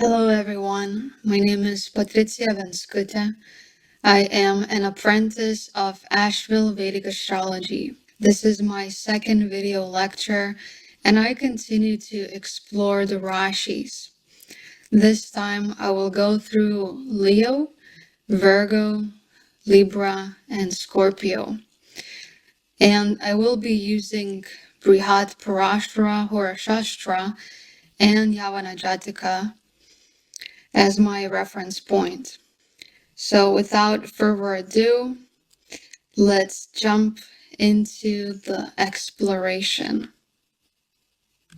Hello everyone, my name is Patricija Venckute. I am an apprentice of Asheville Vedic Astrology. This is my second video lecture and I continue to explore the Rashis. This time I will go through Leo, Virgo, Libra, and Scorpio. And I will be using Brihat, Parasara, Hora, Sastra, and Yavanajataka as my reference point. So without further ado, let's jump into the exploration.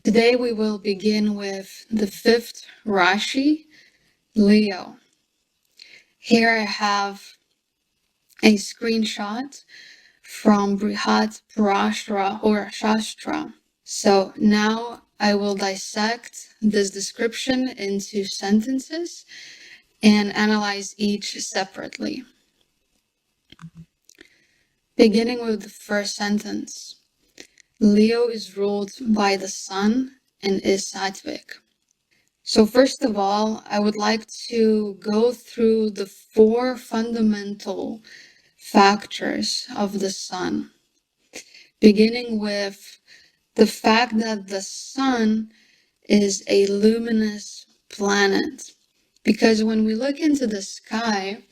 Today we will begin with the fifth Rashi, Leo. Here I have a screenshot from Brihat Parasara or Sastra. So now I will dissect this description into sentences and analyze each separately. Beginning with the first sentence, Leo is ruled by the sun and is sattvic. So first of all, I would like to go through the four fundamental factors of the sun, beginning with the fact that the sun is a luminous planet. Because when we look into the sky,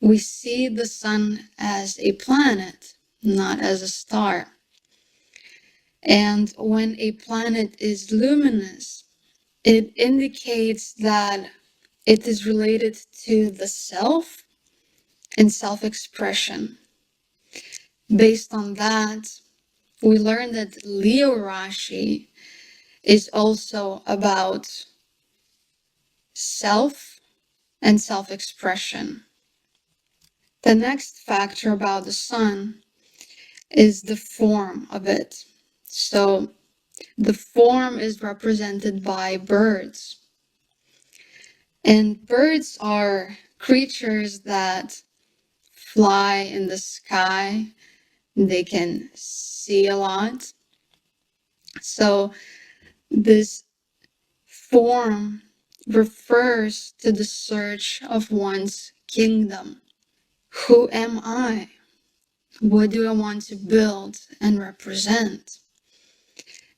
we see the sun as a planet, not as a star. And when a planet is luminous, it indicates that it is related to the self and self-expression. Based on that, we learn that Leo Rashi is also about self and self-expression. The next factor about the sun is the form of it. So the form is represented by birds. And birds are creatures that fly in the sky. They can see a lot. So this form refers to the search of one's kingdom. Who am I? What do I want to build and represent?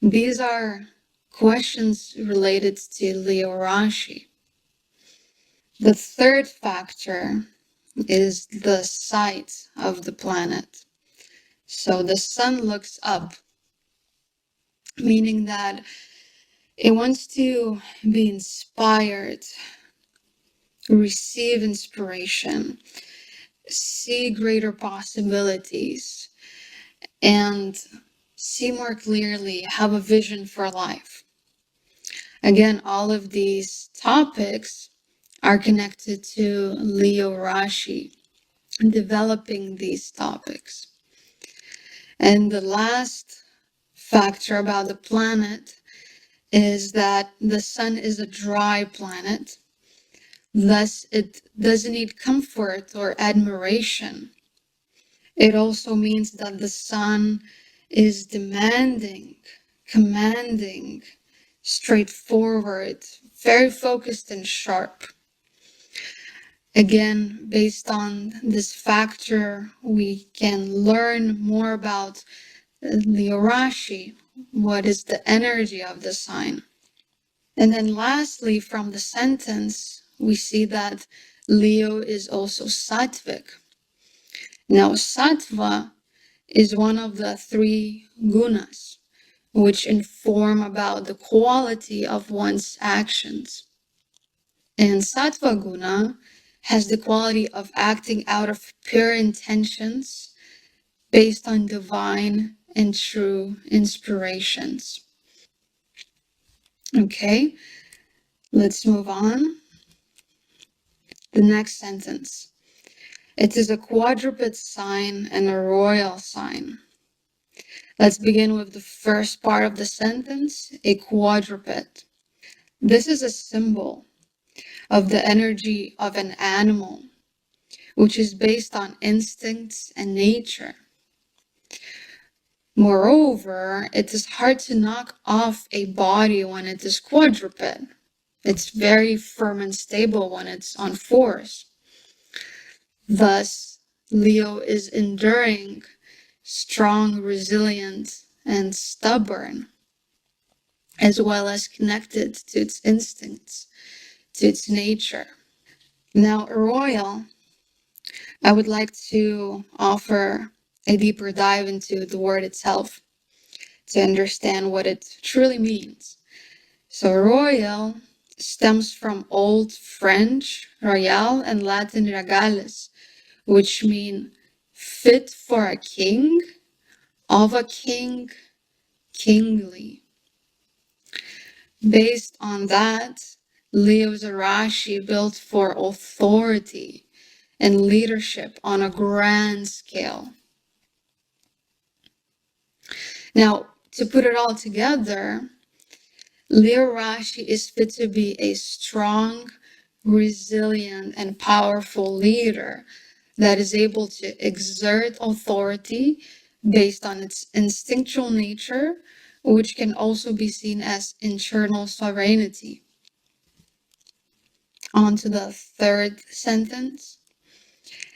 These are questions related to Leo Rashi. The third factor is the sight of the planet. So the sun looks up, meaning that it wants to be inspired, receive inspiration, see greater possibilities, and see more clearly, have a vision for life. Again, all of these topics are connected to Leo Rashi, developing these topics. And the last factor about the planet is that the sun is a dry planet. Thus, it doesn't need comfort or admiration. It also means that the sun is demanding, commanding, straightforward, very focused and sharp. Again, based on this factor, we can learn more about Leo Rashi, what is the energy of the sign. And then lastly, from the sentence, we see that Leo is also sattvic. Now, sattva is one of the three gunas, which inform about the quality of one's actions. And sattva guna has the quality of acting out of pure intentions based on divine and true inspirations. Okay, let's move on. The next sentence. It is a quadruped sign and a royal sign. Let's begin with the first part of the sentence, a quadruped. This is a symbol of the energy of an animal, which is based on instincts and nature. Moreover, it is hard to knock off a body when it is quadruped. It's very firm and stable when it's on force. Thus, Leo is enduring, strong, resilient, and stubborn, as well as connected to its instincts, to its nature. Now, Royal, I would like to offer a deeper dive into the word itself to understand what it truly means. So, royal stems from Old French, royal, and Latin regales, which mean fit for a king, of a king, kingly. Based on that, Leo's Rashi built for authority and leadership on a grand scale. Now, to put it all together, Leo Rashi is fit to be a strong, resilient, and powerful leader that is able to exert authority based on its instinctual nature, which can also be seen as internal sovereignty. On to the third sentence.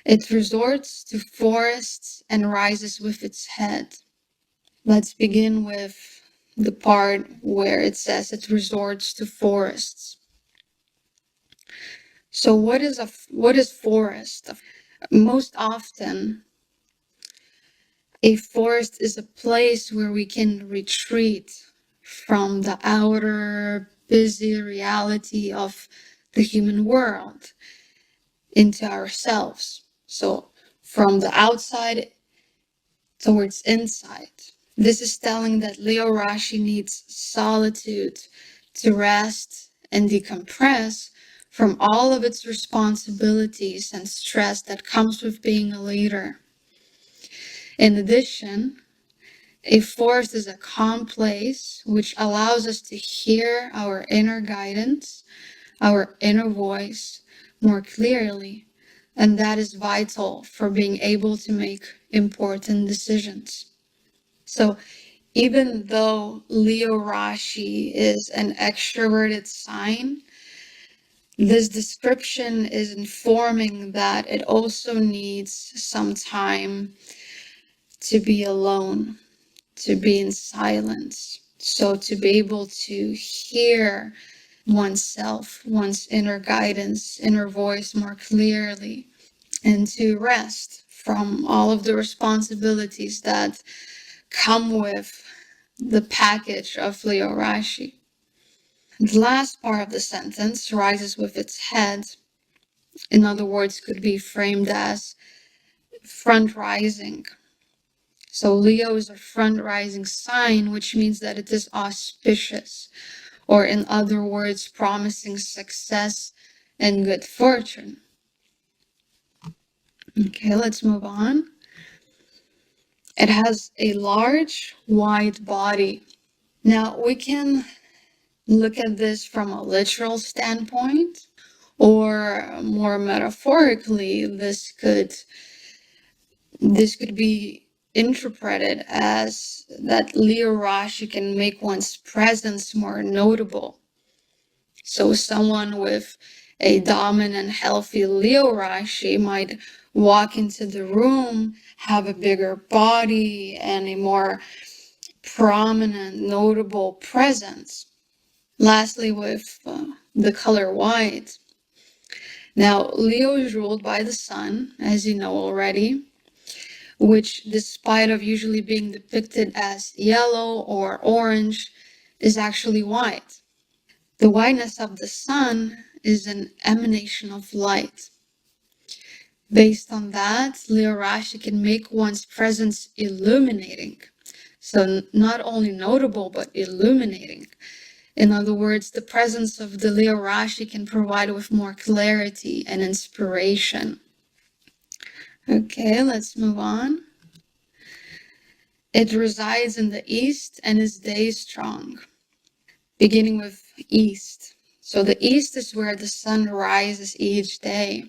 It resorts to forests and rises with its head. Let's begin with the part where it says it resorts to forests. So what is forest? Most often, a forest is a place where we can retreat from the outer busy reality of the human world into ourselves. So from the outside towards inside. This is telling that Leo Rashi needs solitude to rest and decompress from all of its responsibilities and stress that comes with being a leader. In addition, a forest is a calm place which allows us to hear our inner guidance, our inner voice more clearly, and that is vital for being able to make important decisions. So even though Leo Rashi is an extroverted sign, this description is informing that it also needs some time to be alone, to be in silence. So to be able to hear oneself, one's inner guidance, inner voice more clearly, and to rest from all of the responsibilities that come with the package of Leo Rashi. The last part of the sentence, rises with its head, in other words, could be framed as front rising. So Leo is a front rising sign, which means that it is auspicious, or in other words, promising success and good fortune. Okay, let's move on. It has a large, wide body. Now we can look at this from a literal standpoint, or more metaphorically, this could be interpreted as that Leo Rashi can make one's presence more notable. So someone with a dominant, healthy Leo Rashi might walk into the room, have a bigger body, and a more prominent, notable presence. Lastly, with the color white. Now, Leo is ruled by the sun, as you know already, which, despite of usually being depicted as yellow or orange, is actually white. The whiteness of the sun is an emanation of light. Based on that, Leo Rashi can make one's presence illuminating. So not only notable, but illuminating. In other words, the presence of the Leo Rashi can provide with more clarity and inspiration. Okay, let's move on. It resides in the east and is day strong. Beginning with east. So the east is where the sun rises each day.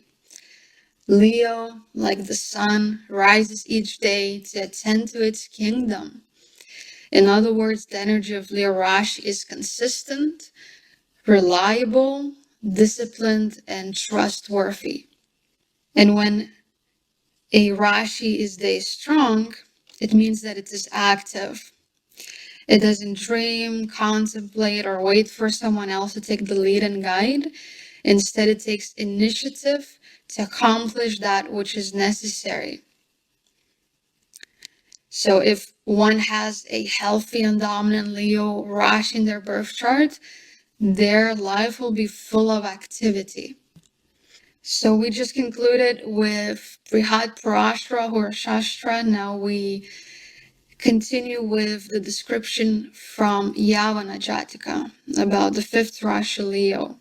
Leo, like the sun, rises each day to attend to its kingdom. In other words, the energy of Leo Rashi is consistent, reliable, disciplined, and trustworthy. And when a Rashi is day strong, it means that it is active. It doesn't dream, contemplate, or wait for someone else to take the lead and guide. Instead, it takes initiative to accomplish that which is necessary. So if one has a healthy and dominant Leo Rashi in their birth chart, their life will be full of activity. So we just concluded with Brihat, Parasara, Hora, Sastra. Now we continue with the description from Yavanajataka about the fifth Rashi Leo.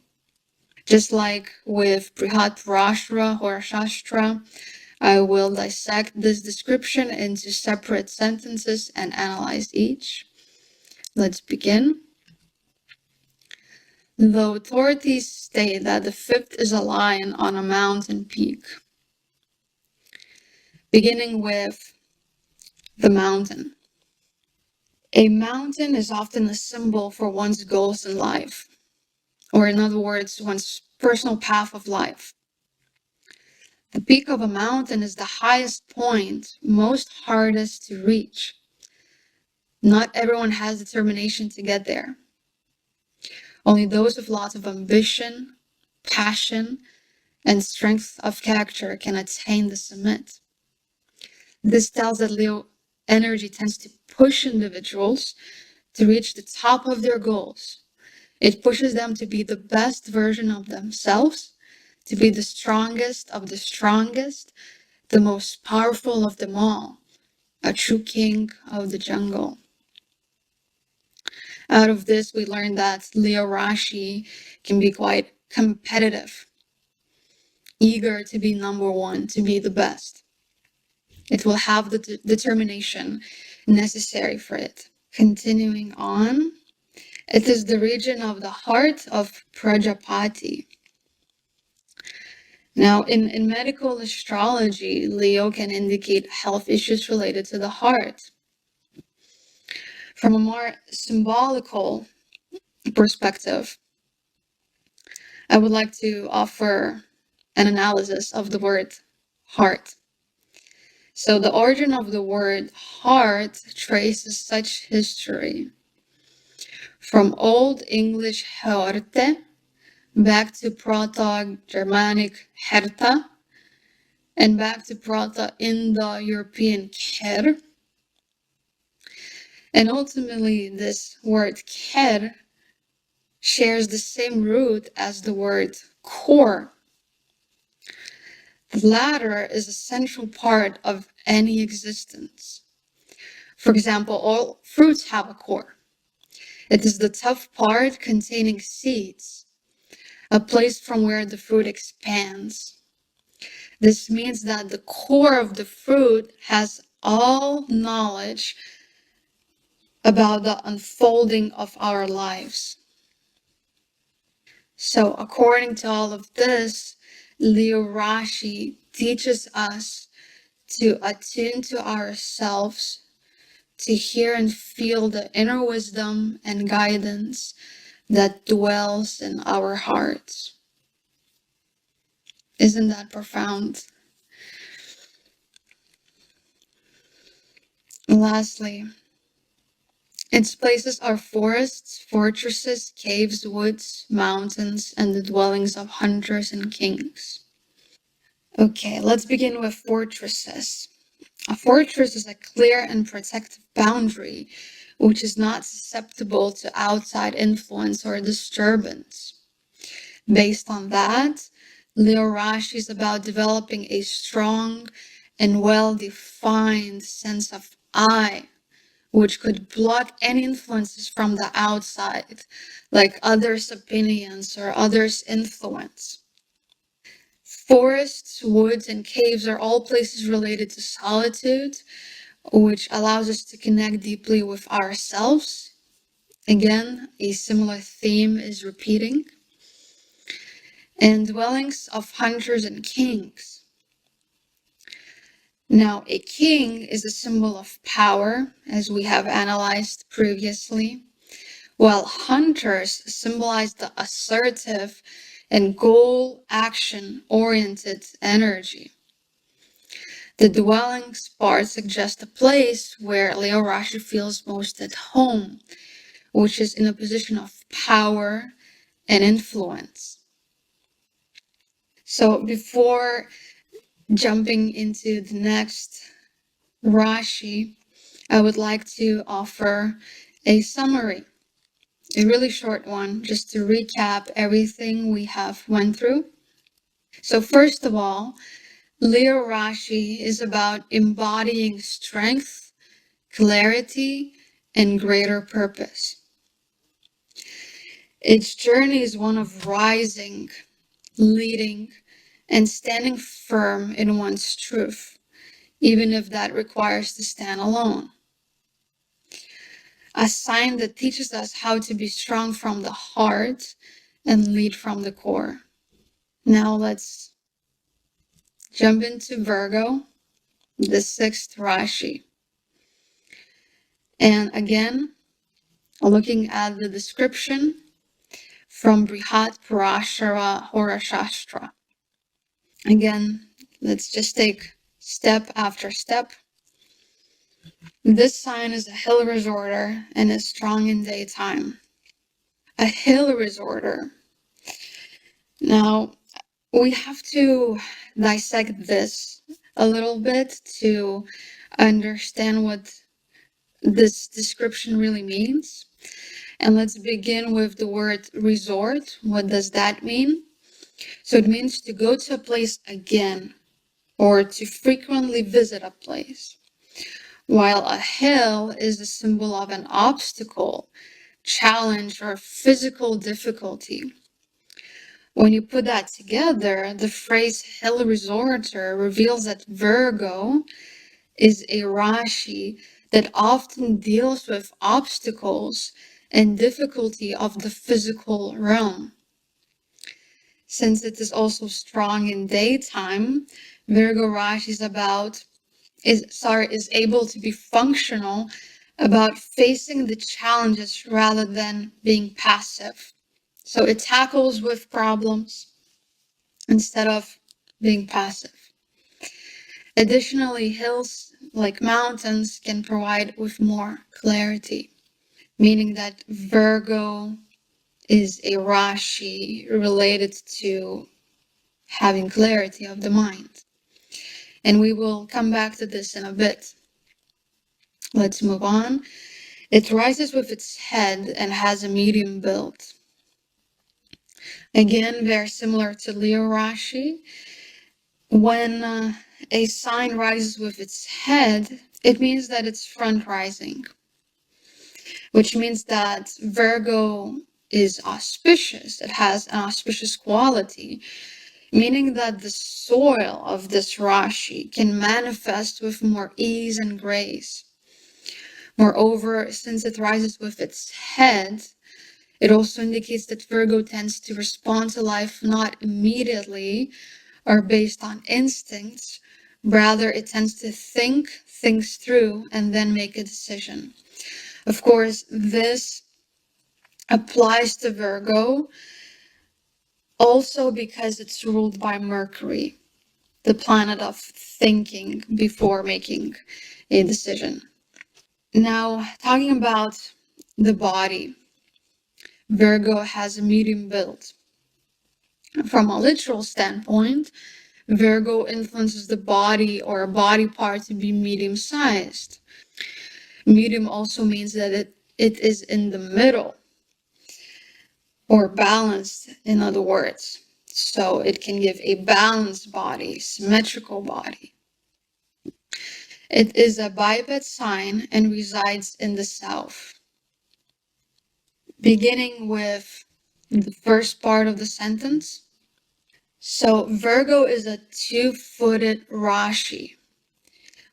Just like with Brihat, Parasara, Hora, Sastra, I will dissect this description into separate sentences and analyze each. Let's begin. The authorities state that the fifth is a lion on a mountain peak. Beginning with the mountain. A mountain is often a symbol for one's goals in life, or in other words, one's personal path of life. The peak of a mountain is the highest point, most hardest to reach. Not everyone has determination to get there. Only those with lots of ambition, passion, and strength of character can attain the summit. This tells that Leo energy tends to push individuals to reach the top of their goals. It pushes them to be the best version of themselves, to be the strongest of the strongest, the most powerful of them all, a true king of the jungle. Out of this, we learned that Leo Rashi can be quite competitive, eager to be number one, to be the best. It will have the determination necessary for it. Continuing on, it is the region of the heart of Prajapati. Now, in medical astrology, Leo can indicate health issues related to the heart. From a more symbolical perspective, I would like to offer an analysis of the word heart. So the origin of the word heart traces such history from Old English Horte back to Proto-Germanic Herta and back to Proto-Indo-European Ker. And ultimately, this word Ker shares the same root as the word core. The latter is a central part of any existence. For example, all fruits have a core. It is the tough part containing seeds, a place from where the fruit expands. This means that the core of the fruit has all knowledge about the unfolding of our lives. So according to all of this, Leo Rashi teaches us to attune to ourselves, to hear and feel the inner wisdom and guidance that dwells in our hearts. Isn't that profound? Lastly, its places are forests, fortresses, caves, woods, mountains, and the dwellings of hunters and kings. Okay, let's begin with fortresses. A fortress is a clear and protective boundary, which is not susceptible to outside influence or disturbance. Based on that, Leo Rashi is about developing a strong and well-defined sense of I, which could block any influences from the outside, like others' opinions or others' influence. Forests, woods, and caves are all places related to solitude, which allows us to connect deeply with ourselves. Again, a similar theme is repeating. And dwellings of hunters and kings. Now, a king is a symbol of power, as we have analyzed previously, while hunters symbolize the assertive and goal action-oriented energy. The dwelling spot suggests a place where Leo Rashi feels most at home, which is in a position of power and influence. So before jumping into the next Rashi, I would like to offer a summary, a really short one, just to recap everything we have went through. So first of all, Leo Rashi is about embodying strength, clarity, and greater purpose. Its journey is one of rising, leading, and standing firm in one's truth, even if that requires to stand alone. A sign that teaches us how to be strong from the heart and lead from the core. Now let's jump into Virgo, the sixth Rashi. And again, looking at the description from Brihat, Parasara, Hora, Sastra. Again, let's just take step after step. This sign is a hill resorter and is strong in daytime. A hill resorter. Now, we have to dissect this a little bit to understand what this description really means. And let's begin with the word resort. What does that mean? So it means to go to a place again, or to frequently visit a place. While a hill is a symbol of an obstacle, challenge, or physical difficulty. When you put that together, the phrase hill resorter reveals that Virgo is a Rashi that often deals with obstacles and difficulty of the physical realm. Since it is also strong in daytime, Virgo Rashi is able to be functional about facing the challenges rather than being passive. So it tackles with problems instead of being passive. Additionally, hills like mountains can provide with more clarity, meaning that Virgo is a Rashi related to having clarity of the mind. And we will come back to this in a bit. Let's move on. It rises with its head and has a medium build. Again, very similar to Leo Rashi. When a sign rises with its head, it means that it's front rising, which means that Virgo is auspicious. It has an auspicious quality, meaning that the soil of this Rashi can manifest with more ease and grace. Moreover, since it rises with its head, it also indicates that Virgo tends to respond to life not immediately or based on instincts. Rather, it tends to think things through and then make a decision. Of course, this applies to Virgo also because it's ruled by Mercury, the planet of thinking before making a decision. Now, talking about the body, Virgo has a medium build. From a literal standpoint, Virgo influences the body or a body part to be medium-sized. Medium also means that it is in the middle, or balanced, in other words. So it can give a balanced body, symmetrical body. It is a biped sign and resides in the south. Beginning with the first part of the sentence. So Virgo is a two-footed Rashi,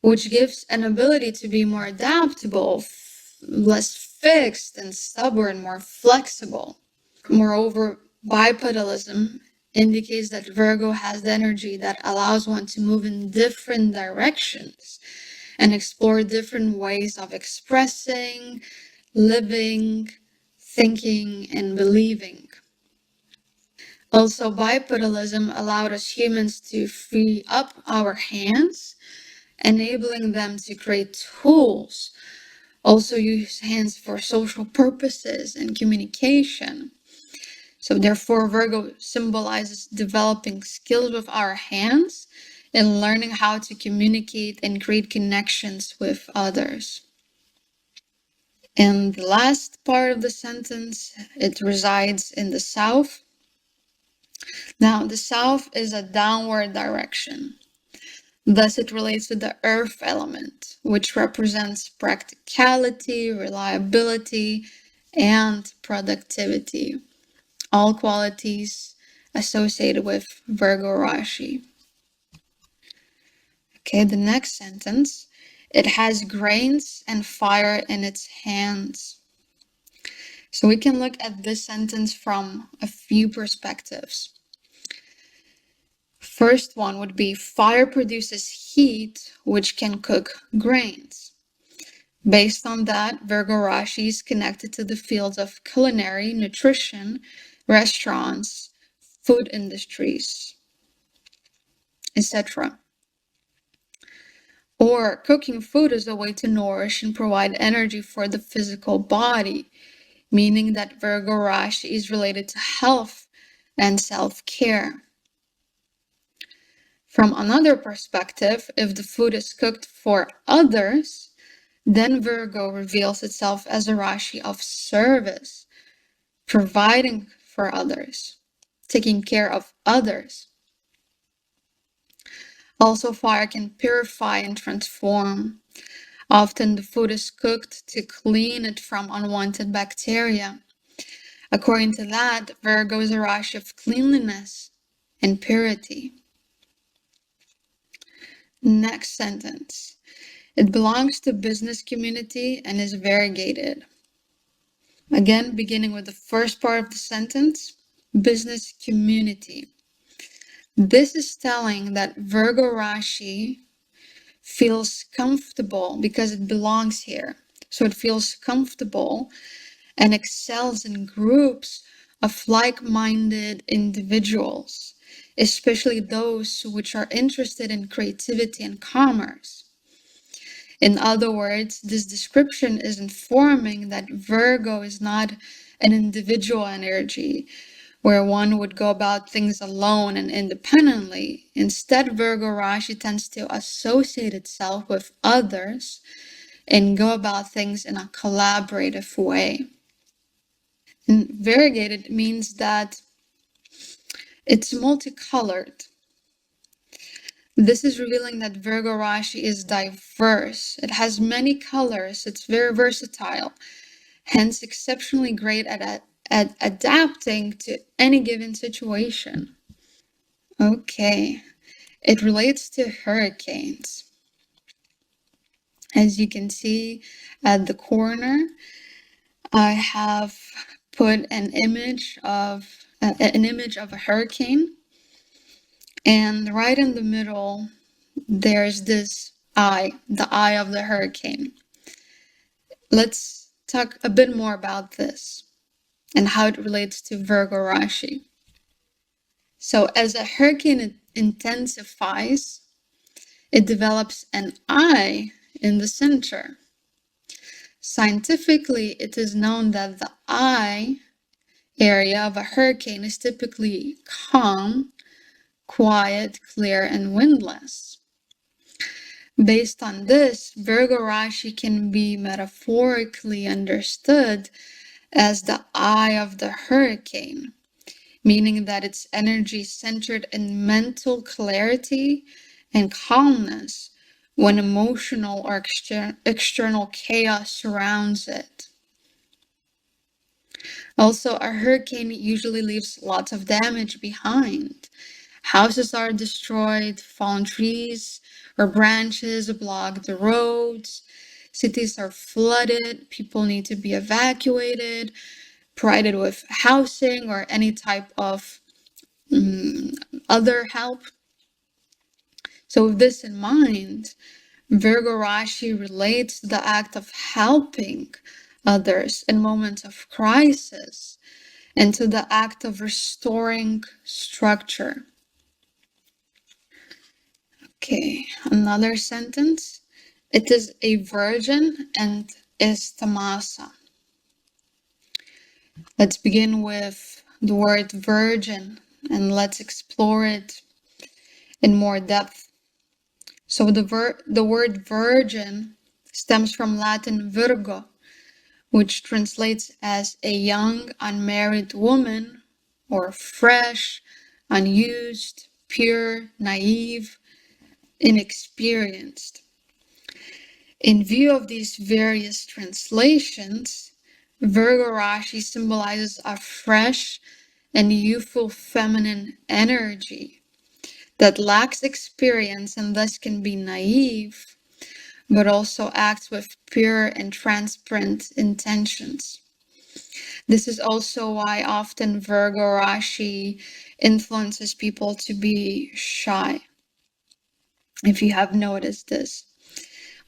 which gives an ability to be more adaptable, less fixed and stubborn, more flexible. Moreover, bipedalism indicates that Virgo has the energy that allows one to move in different directions and explore different ways of expressing, living, thinking and believing. Also, bipedalism allowed us humans to free up our hands, enabling them to create tools. Also use hands for social purposes and communication. So therefore, Virgo symbolizes developing skills with our hands and learning how to communicate and create connections with others. And the last part of the sentence, it resides in the south. Now, the south is a downward direction. Thus, it relates to the earth element, which represents practicality, reliability, and productivity, all qualities associated with Virgo Rashi. Okay, the next sentence, it has grains and fire in its hands. So we can look at this sentence from a few perspectives. First one would be fire produces heat, which can cook grains. Based on that, Virgo Rashi is connected to the fields of culinary, nutrition, restaurants, food industries, etc. Or cooking food is a way to nourish and provide energy for the physical body, meaning that Virgo Rashi is related to health and self-care. From another perspective, if the food is cooked for others, then Virgo reveals itself as a Rashi of service, providing for others, taking care of others. Also, fire can purify and transform. Often the food is cooked to clean it from unwanted bacteria. According to that, Virgo is a Rashi of cleanliness and purity. Next sentence. It belongs to business community and is variegated. Again, beginning with the first part of the sentence, business community. This is telling that Virgo Rashi feels comfortable because it belongs here. So it feels comfortable and excels in groups of like-minded individuals, especially those which are interested in creativity and commerce. In other words, this description is informing that Virgo is not an individual energy where one would go about things alone and independently. Instead, Virgo Rashi tends to associate itself with others and go about things in a collaborative way. And variegated means that it's multicolored. This is revealing that Virgo Rashi is diverse. It has many colors. It's very versatile, hence exceptionally great at adapting to any given situation. Okay, it relates to hurricanes. As you can see at the corner, I have put an image of a hurricane, and right in the middle there's this eye, the eye of the hurricane. Let's talk a bit more about this and how it relates to Virgo Rashi. So as a hurricane intensifies, it develops an eye in the center. Scientifically, it is known that the eye area of a hurricane is typically calm, quiet, clear, and windless. Based on this, Virgo Rashi can be metaphorically understood as the eye of the hurricane, meaning that its energy is centered in mental clarity and calmness when emotional or external chaos surrounds it. Also, a hurricane usually leaves lots of damage behind. Houses are destroyed, fallen trees or branches block the roads, cities are flooded, people need to be evacuated, provided with housing or any type of other help. So with this in mind, Virgo Rashi relates the act of helping others in moments of crisis and to the act of restoring structure. Okay, another sentence. It is a virgin and is tamasa. Let's begin with the word virgin and let's explore it in more depth. So the word virgin stems from Latin Virgo, which translates as a young unmarried woman, or fresh, unused, pure, naive, inexperienced. In view of these various translations, Virgo Rashi symbolizes a fresh and youthful feminine energy that lacks experience and thus can be naive, but also acts with pure and transparent intentions. This is also why often Virgo Rashi influences people to be shy. If you have noticed this,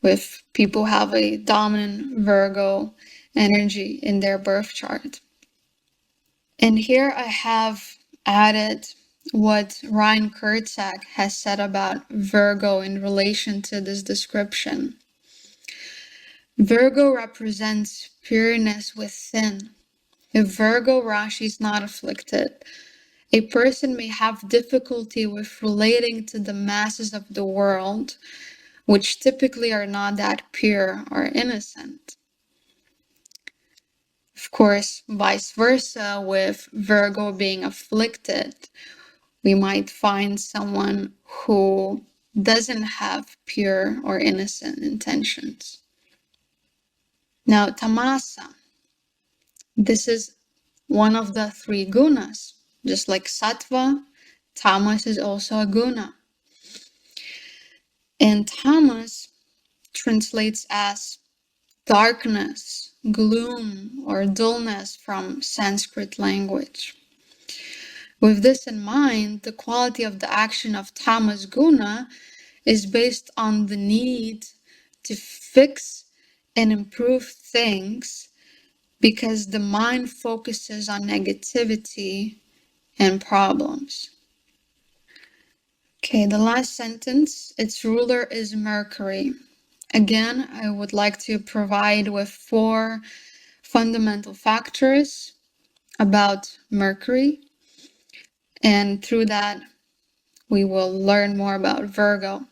with people who have a dominant Virgo energy in their birth chart. And here I have added what Ryan Kurtzak has said about Virgo in relation to this description. Virgo represents pureness within. If Virgo Rashi is not afflicted, a person may have difficulty with relating to the masses of the world, which typically are not that pure or innocent. Of course, vice versa, with Virgo being afflicted, we might find someone who doesn't have pure or innocent intentions. Now, tamasa. This is one of the three gunas. Just like sattva, tamas is also a guna. And tamas translates as darkness, gloom, or dullness from Sanskrit language. With this in mind, the quality of the action of tamas guna is based on the need to fix and improve things because the mind focuses on negativity and problems. Okay, the last sentence, its ruler is Mercury. Again, I would like to provide with 4 fundamental factors about Mercury, and through that, we will learn more about Virgo.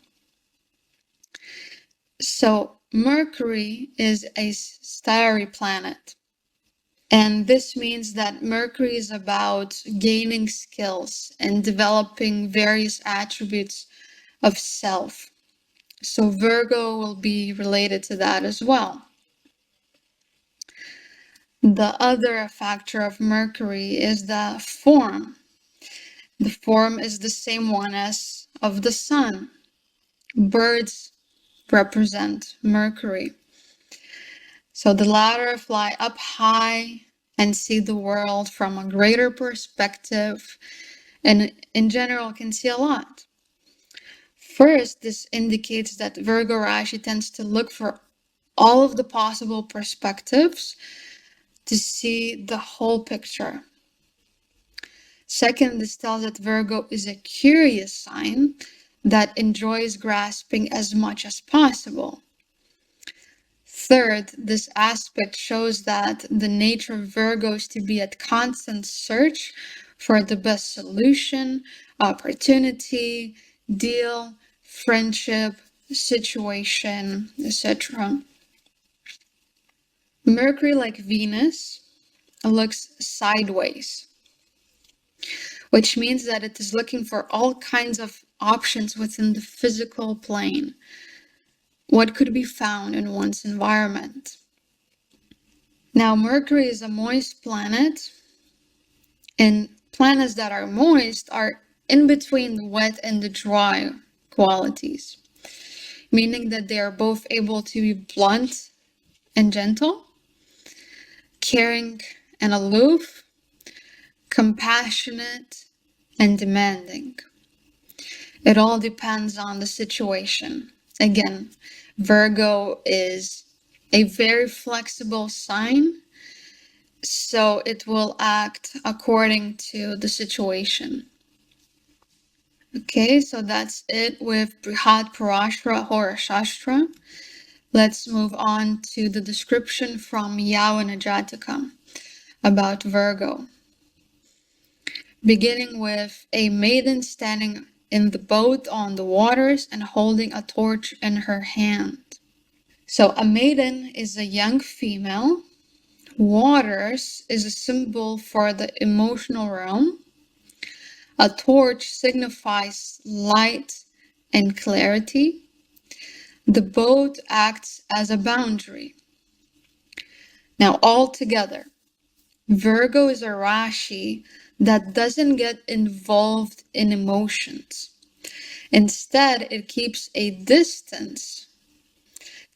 So, Mercury is a starry planet. And this means that Mercury is about gaining skills and developing various attributes of self. So Virgo will be related to that as well. The other factor of Mercury is the form. The form is the same one as of the sun. Birds represent Mercury. So the latter fly up high and see the world from a greater perspective, and in general can see a lot. First, this indicates that Virgo Rashi tends to look for all of the possible perspectives to see the whole picture. Second, this tells that Virgo is a curious sign that enjoys grasping as much as possible. Third, this aspect shows that the nature of Virgo is to be at constant search for the best solution, opportunity, deal, friendship, situation, etc. Mercury, like Venus, looks sideways, which means that it is looking for all kinds of options within the physical plane. What could be found in one's environment? Now, Mercury is a moist planet, and planets that are moist are in between the wet and the dry qualities, meaning that they are both able to be blunt and gentle, caring and aloof, compassionate and demanding. It all depends on the situation. Again, Virgo is a very flexible sign, so it will act according to the situation. Okay, so that's it with Brihat, Parasara, Hora, Sastra. Let's move on to the description from Yavanajataka about Virgo. Beginning with a maiden standing in the boat on the waters and holding a torch in her hand. So a maiden is a young female. Waters is a symbol for the emotional realm. A torch signifies light and clarity. The boat acts as a boundary. Now, all together, Virgo is a Rashi that doesn't get involved in emotions. Instead, it keeps a distance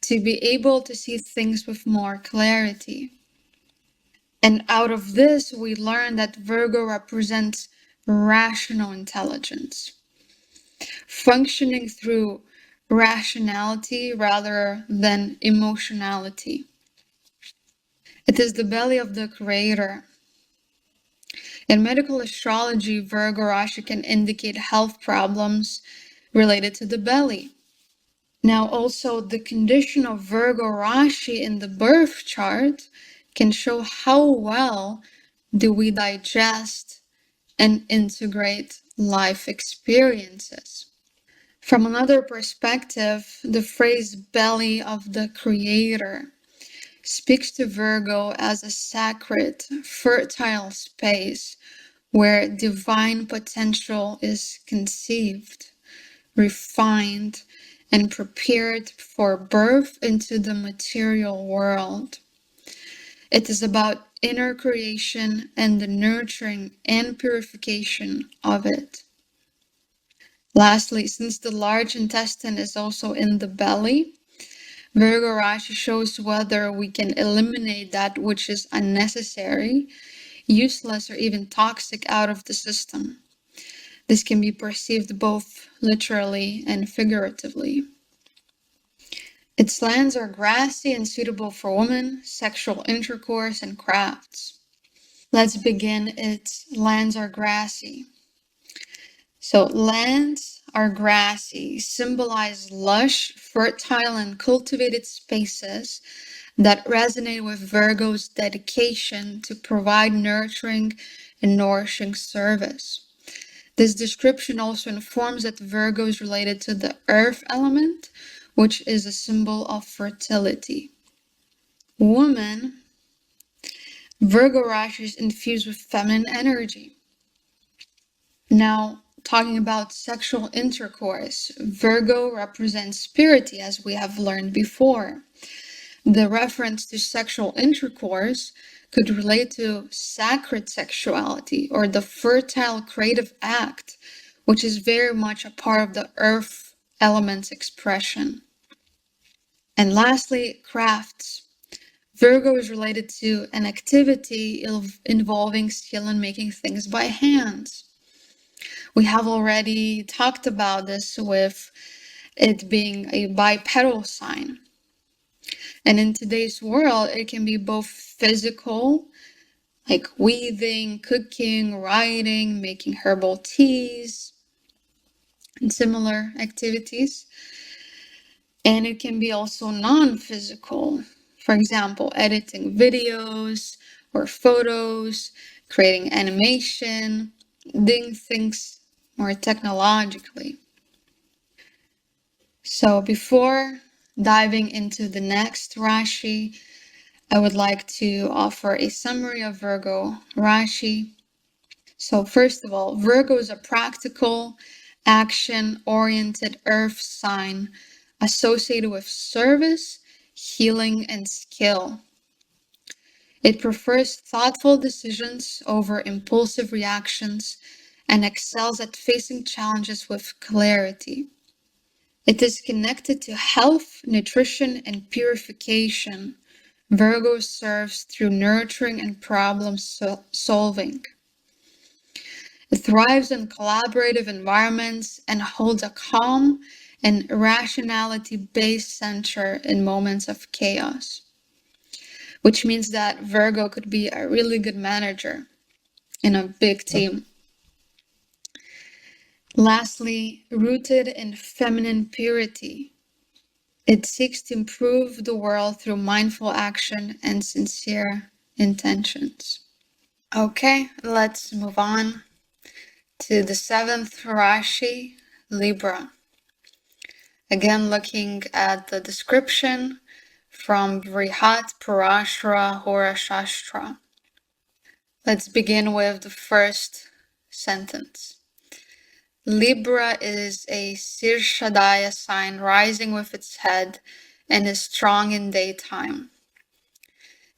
to be able to see things with more clarity. And out of this, we learn that Virgo represents rational intelligence, functioning through rationality rather than emotionality. It is the belly of the creator. In medical astrology, Virgo Rashi can indicate health problems related to the belly. Now, also, the condition of Virgo Rashi in the birth chart can show how well do we digest and integrate life experiences. From another perspective, the phrase belly of the creator speaks to Virgo as a sacred, fertile space where divine potential is conceived, refined, and prepared for birth into the material world. It is about inner creation and the nurturing and purification of it. Lastly, since the large intestine is also in the belly, Virgo Rashi shows whether we can eliminate that which is unnecessary, useless, or even toxic out of the system. This can be perceived both literally and figuratively. Its lands are grassy and suitable for women, sexual intercourse, and crafts. Let's begin. Its lands are grassy. So lands are grassy, symbolize lush, fertile, and cultivated spaces that resonate with Virgo's dedication to provide nurturing and nourishing service. This description also informs that Virgo is related to the earth element, which is a symbol of fertility. Woman, Virgo Rashi is infused with feminine energy. Now, talking about sexual intercourse, Virgo represents purity, as we have learned before. The reference to sexual intercourse could relate to sacred sexuality or the fertile creative act, which is very much a part of the earth element's expression. And lastly, crafts. Virgo is related to an activity involving skill in making things by hands. We have already talked about this with it being a bipedal sign. And in today's world, it can be both physical, like weaving, cooking, writing, making herbal teas, and similar activities. And it can be also non-physical. For example, editing videos or photos, creating animation, doing things more technologically. So before diving into the next Rashi, I would like to offer a summary of Virgo Rashi. So first of all, Virgo is a practical, action-oriented earth sign associated with service, healing, and skill. It prefers thoughtful decisions over impulsive reactions and excels at facing challenges with clarity. It is connected to health, nutrition, and purification. Virgo serves through nurturing and problem solving. It thrives in collaborative environments and holds a calm and rationality-based center in moments of chaos. which means that Virgo could be a really good manager in a big team. Lastly, rooted in feminine purity. It seeks to improve the world through mindful action and sincere intentions. Okay, let's move on to the 7th Rashi, Libra. Again, looking at the description from Brihat, Parasara, Hora, Sastra. Let's begin with the first sentence. Libra is a Sirshadaya sign rising with its head and is strong in daytime.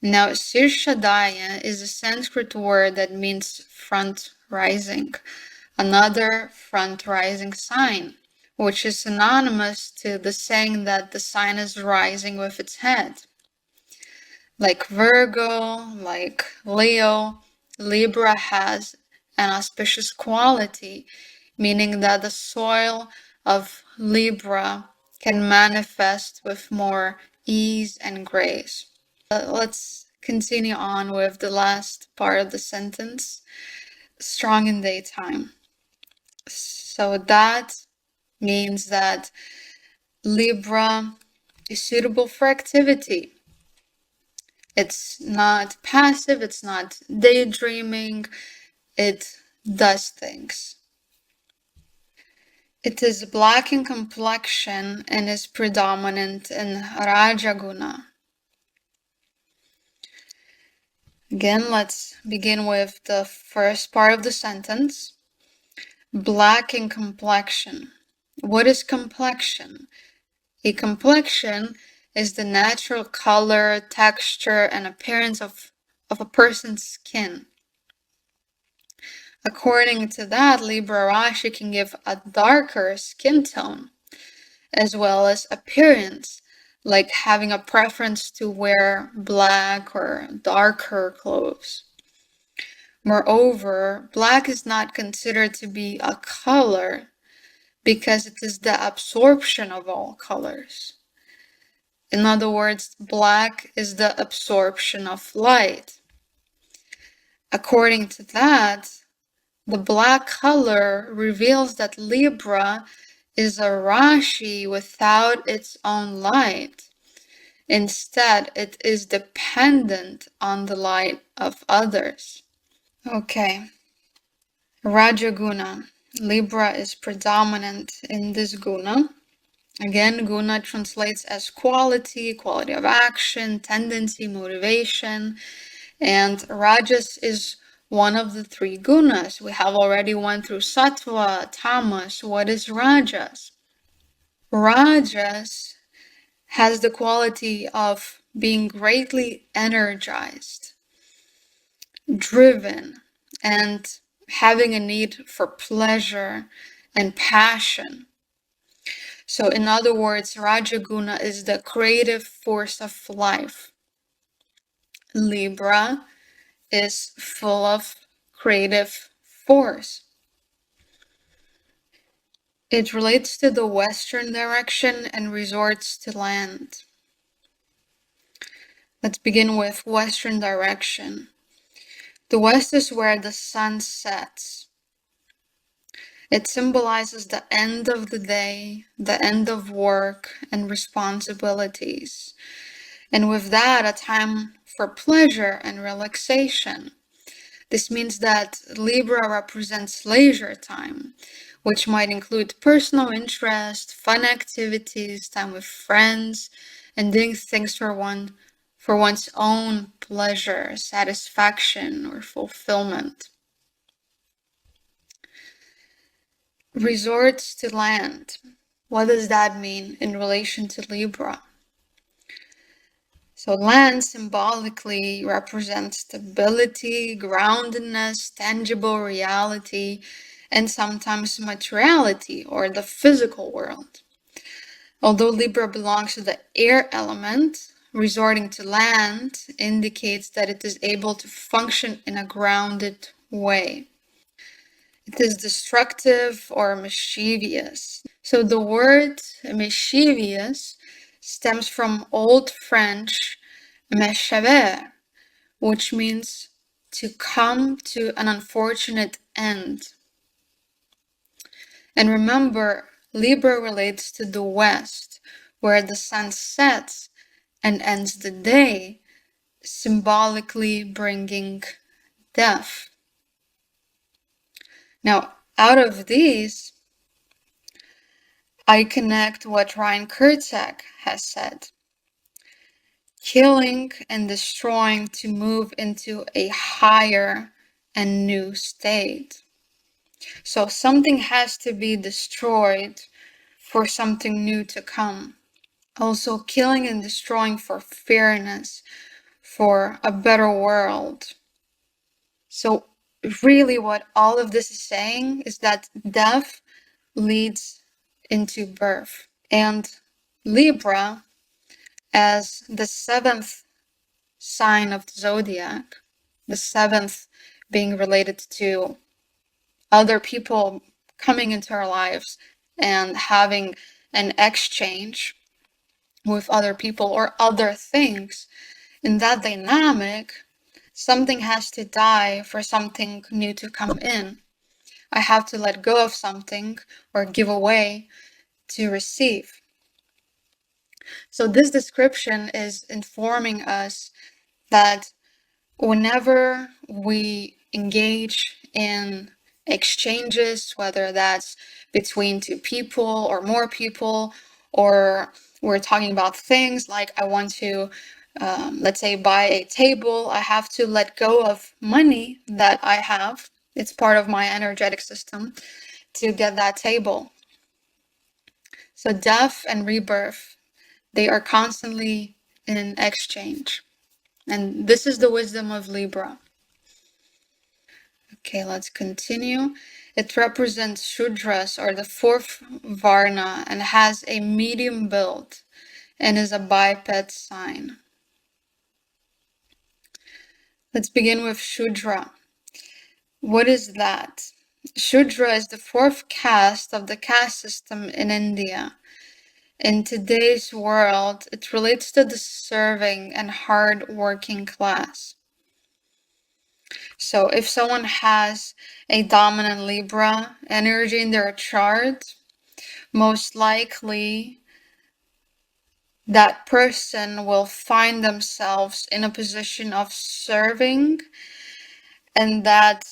Now, Sirshadaya is a Sanskrit word that means front rising, another front rising sign, which is synonymous to the saying that the sign is rising with its head. Like Virgo, like Leo, Libra has an auspicious quality, meaning that the soil of Libra can manifest with more ease and grace. Let's continue on with the last part of the sentence, strong in daytime. So that means that Libra is suitable for activity. It's not passive, it's not daydreaming, it does things. It is black in complexion and is predominant in Rajaguna. Again, let's begin with the first part of the sentence. Black in complexion. What is complexion? A complexion is the natural color, texture, and appearance of a person's skin. According to that, Libra Rashi can give a darker skin tone, as well as appearance, like having a preference to wear black or darker clothes. Moreover, black is not considered to be a color because it is the absorption of all colors. In other words, black is the absorption of light. According to that, the black color reveals that Libra is a Rashi without its own light. Instead, it is dependent on the light of others. Okay. Rajaguna. Libra is predominant in this guna. Again, guna translates as quality, quality of action, tendency, motivation. And Rajas is one of the three gunas. We have already went through sattva, tamas. What is Rajas? Rajas has the quality of being greatly energized, driven, and having a need for pleasure and passion. So in other words, Rajaguna is the creative force of life. Libra is full of creative force. It relates to the western direction and resorts to land. Let's begin with western direction. The west is where the sun sets. It symbolizes the end of the day, the end of work and responsibilities. And with that, a time for pleasure and relaxation. This means that Libra represents leisure time, which might include personal interest, fun activities, time with friends, and doing things for one's own pleasure, satisfaction, or fulfillment. Resorts to land. What does that mean in relation to Libra? So land symbolically represents stability, groundedness, tangible reality, and sometimes materiality or the physical world. Although Libra belongs to the air element, resorting to land indicates that it is able to function in a grounded way. It is destructive or mischievous. So the word mischievous stems from Old French meshaver, which means to come to an unfortunate end. And remember, Libra relates to the west, where the sun sets and ends the day, symbolically bringing death. Now, out of these, I connect what Ryan Kurtzak has said. Killing and destroying to move into a higher and new state. So something has to be destroyed for something new to come. Also, killing and destroying for fairness, for a better world. So really what all of this is saying is that death leads into birth. And Libra, as the 7th sign of the Zodiac, the 7th being related to other people coming into our lives and having an exchange with other people or other things. In that dynamic, something has to die for something new to come in. I have to let go of something or give away to receive. So this description is informing us that whenever we engage in exchanges, whether that's between two people or more people, or we're talking about things like I want to, let's say, buy a table, I have to let go of money that I have. It's part of my energetic system to get that table. So death and rebirth, they are constantly in exchange. And this is the wisdom of Libra. Okay, let's continue. It represents Shudras, or the 4th Varna, and has a medium build and is a biped sign. Let's begin with Shudra. What is that? Shudra is the 4th caste of the caste system in India. In today's world, it relates to the serving and hard-working class. So if someone has a dominant Libra energy in their chart, most likely that person will find themselves in a position of serving, and that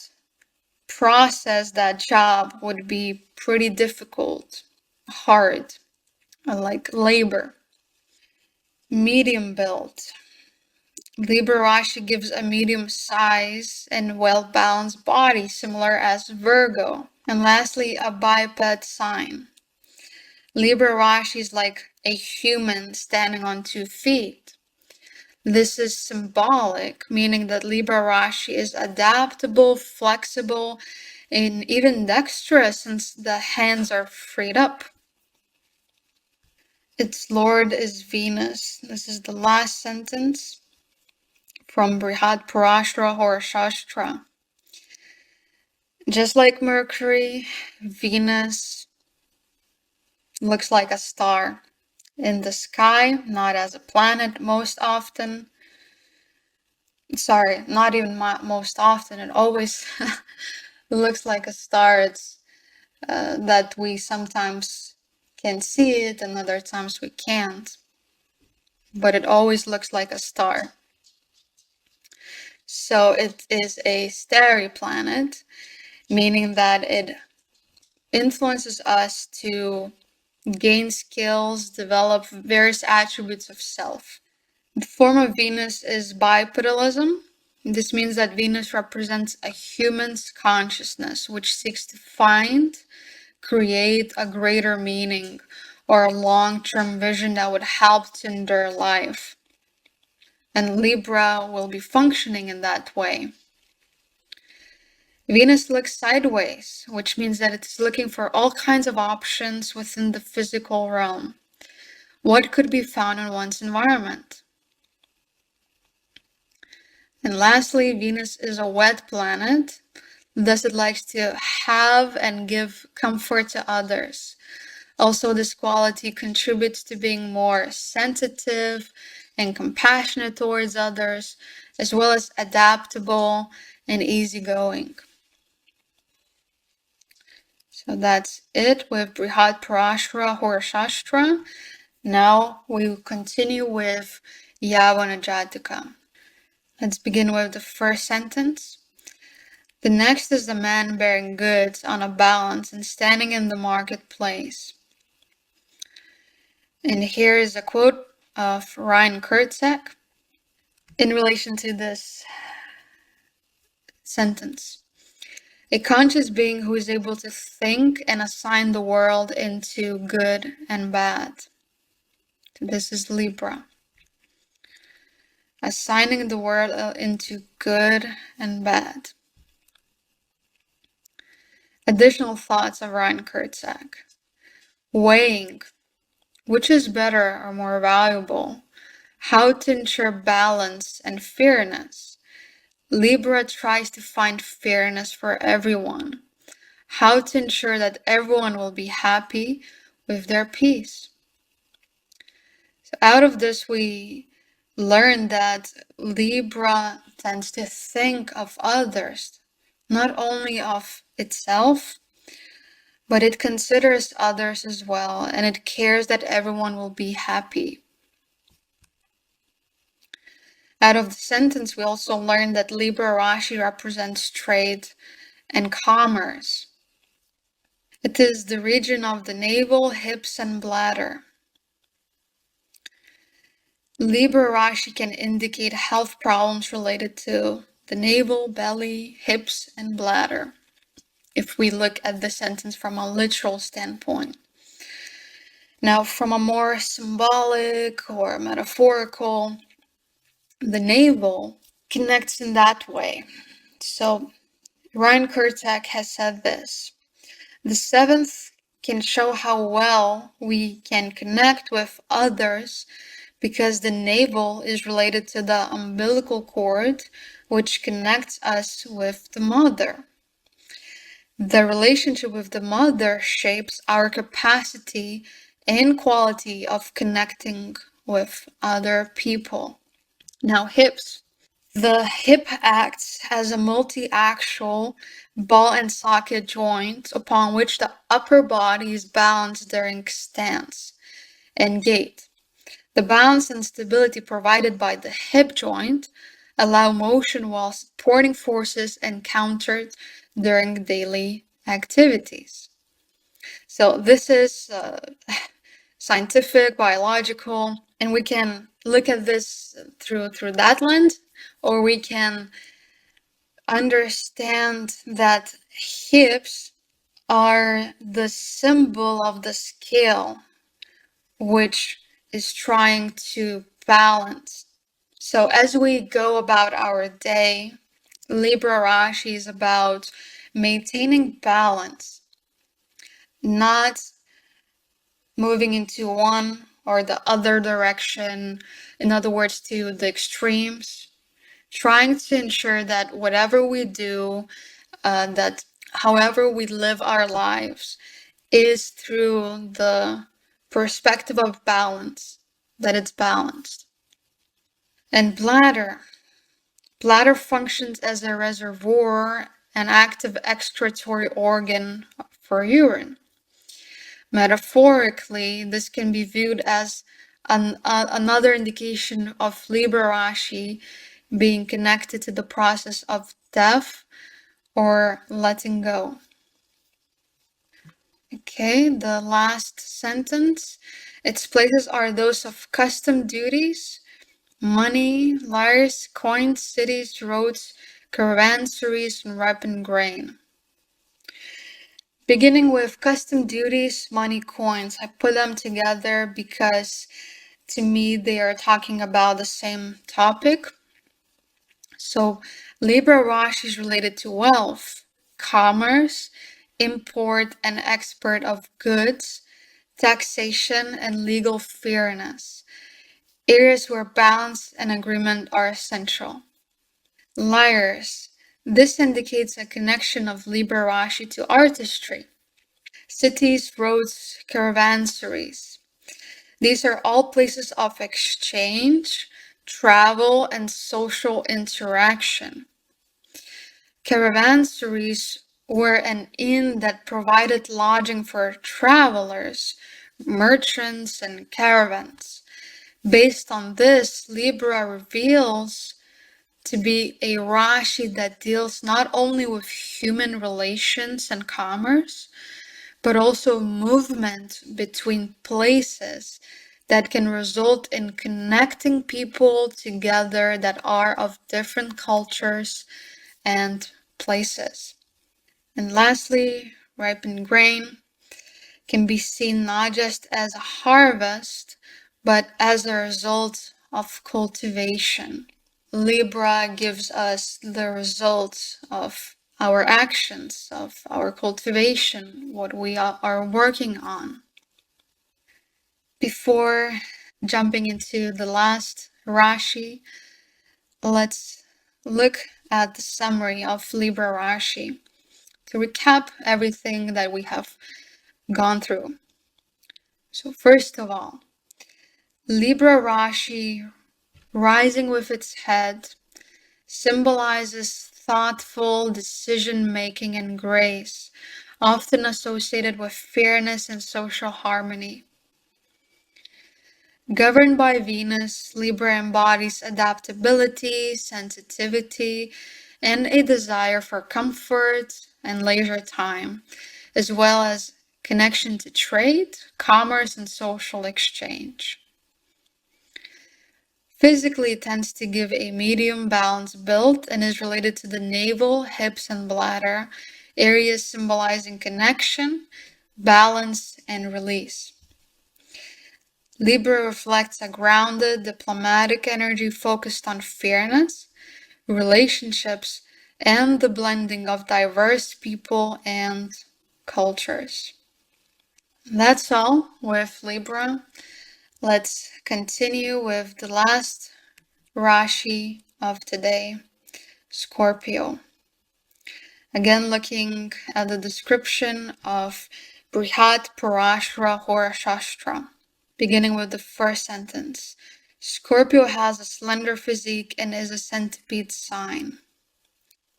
process, that job would be pretty difficult, hard, like labor. Medium build. Libra Rashi gives a medium size and well-balanced body, similar as Virgo. And lastly, a biped sign. Libra Rashi is like a human standing on 2 feet. This is symbolic, meaning that Libra Rashi is adaptable, flexible, and even dexterous since the hands are freed up. Its lord is Venus. This is the last sentence from Brihat Parasara Hora Sastra. Just like Mercury, Venus looks like a star in the sky, not as a planet most often. Sorry, not even most often. It always looks like a star. It's that we sometimes can see it and other times we can't. But it always looks like a star. So it is a starry planet, meaning that it influences us to gain skills, develop various attributes of self. The form of Venus is bipedalism. This means that Venus represents a human's consciousness, which seeks to find, create a greater meaning or a long-term vision that would help to endure life. And Libra will be functioning in that way. Venus looks sideways, which means that it's looking for all kinds of options within the physical realm. What could be found in one's environment? And lastly, Venus is a wet planet, thus it likes to have and give comfort to others. Also, this quality contributes to being more sensitive and compassionate towards others, as well as adaptable and easygoing. So that's it with Brihat, Parasara, Hora, Sastra. Now we will continue with Yavanajataka. Let's begin with the first sentence. The next is the man bearing goods on a balance and standing in the marketplace. And here is a quote of Ryan Kurtzak in relation to this sentence. A conscious being who is able to think and assign the world into good and bad. This is Libra. Assigning the world into good and bad. Additional thoughts of Ryan Kurtzak. Weighing. Which is better or more valuable? How to ensure balance and fairness. Libra tries to find fairness for everyone. How to ensure that everyone will be happy with their peace. So out of this, we learn that Libra tends to think of others, not only of itself, but it considers others as well, and it cares that everyone will be happy. Out of the sentence, we also learn that Libra Rashi represents trade and commerce. It is the region of the navel, hips, and bladder. Libra Rashi can indicate health problems related to the navel, belly, hips, and bladder, if we look at the sentence from a literal standpoint. Now, from a more symbolic or metaphorical, the navel connects in that way. So, Ryan Kurtzak has said this. The seventh can show how well we can connect with others because the navel is related to the umbilical cord, which connects us with the mother. The relationship with the mother shapes our capacity and quality of connecting with other people. Now, hips. The hip acts as a multi-axial ball and socket joint upon which the upper body is balanced during stance and gait. The balance and stability provided by the hip joint allow motion while supporting forces encountered during daily activities. So this is scientific, biological, and we can look at this through that lens, or we can understand that hips are the symbol of the scale, which is trying to balance. So as we go about our day, Libra Rashi is about maintaining balance, not moving into one or the other direction, in other words, to the extremes, trying to ensure that whatever we do, that however we live our lives, is through the perspective of balance, that it's balanced. And bladder functions as a reservoir, an active excretory organ for urine. Metaphorically, this can be viewed as another indication of Libra Rashi being connected to the process of death or letting go. Okay, the last sentence. Its places are those of custom duties, money, lyres, coins, cities, roads, caravansaries, and ripened grain. Beginning with custom duties, money, coins. I put them together because to me they are talking about the same topic. So Libra Rashi is related to wealth, commerce, import and export of goods, taxation, and legal fairness, areas where balance and agreement are essential. Lyres. This indicates a connection of Libra Rashi to artistry. Cities, roads, caravansaries. These are all places of exchange, travel, and social interaction. Caravanseries were an inn that provided lodging for travelers, merchants, and caravans. Based on this, Libra reveals to be a Rashi that deals not only with human relations and commerce, but also movement between places that can result in connecting people together that are of different cultures and places. And lastly, ripened grain can be seen not just as a harvest, but as a result of cultivation. Libra gives us the results of our actions, of our cultivation, what we are working on. Before jumping into the last Rashi, let's look at the summary of Libra Rashi to recap everything that we have gone through. So first of all, Libra Rashi, rising with its head, symbolizes thoughtful decision-making and grace, often associated with fairness and social harmony. Governed by Venus, Libra embodies adaptability, sensitivity, and a desire for comfort and leisure time, as well as connection to trade, commerce, and social exchange. Physically, it tends to give a medium balanced build and is related to the navel, hips, and bladder, areas symbolizing connection, balance, and release. Libra reflects a grounded, diplomatic energy focused on fairness, relationships, and the blending of diverse people and cultures. That's all with Libra. Let's continue with the last Rashi of today, Scorpio. Again, looking at the description of Brihat, Parasara, Hora, Sastra. Beginning with the first sentence. Scorpio has a slender physique and is a centipede sign.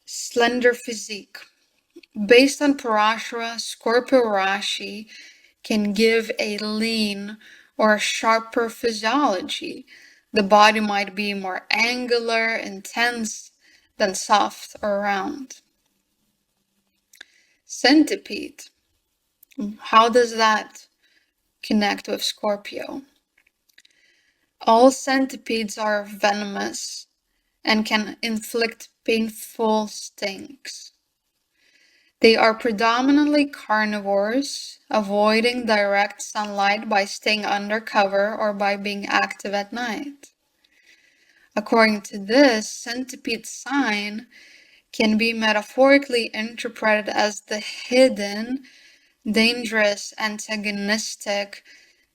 Slender physique. Based on Parasara, Scorpio Rashi can give a lean or sharper physiology. The body might be more angular, intense, than soft or round. Centipede. How does that connect with Scorpio? All centipedes are venomous and can inflict painful stings. They are predominantly carnivores, avoiding direct sunlight by staying under cover or by being active at night. According to this, centipede sign can be metaphorically interpreted as the hidden, dangerous, antagonistic,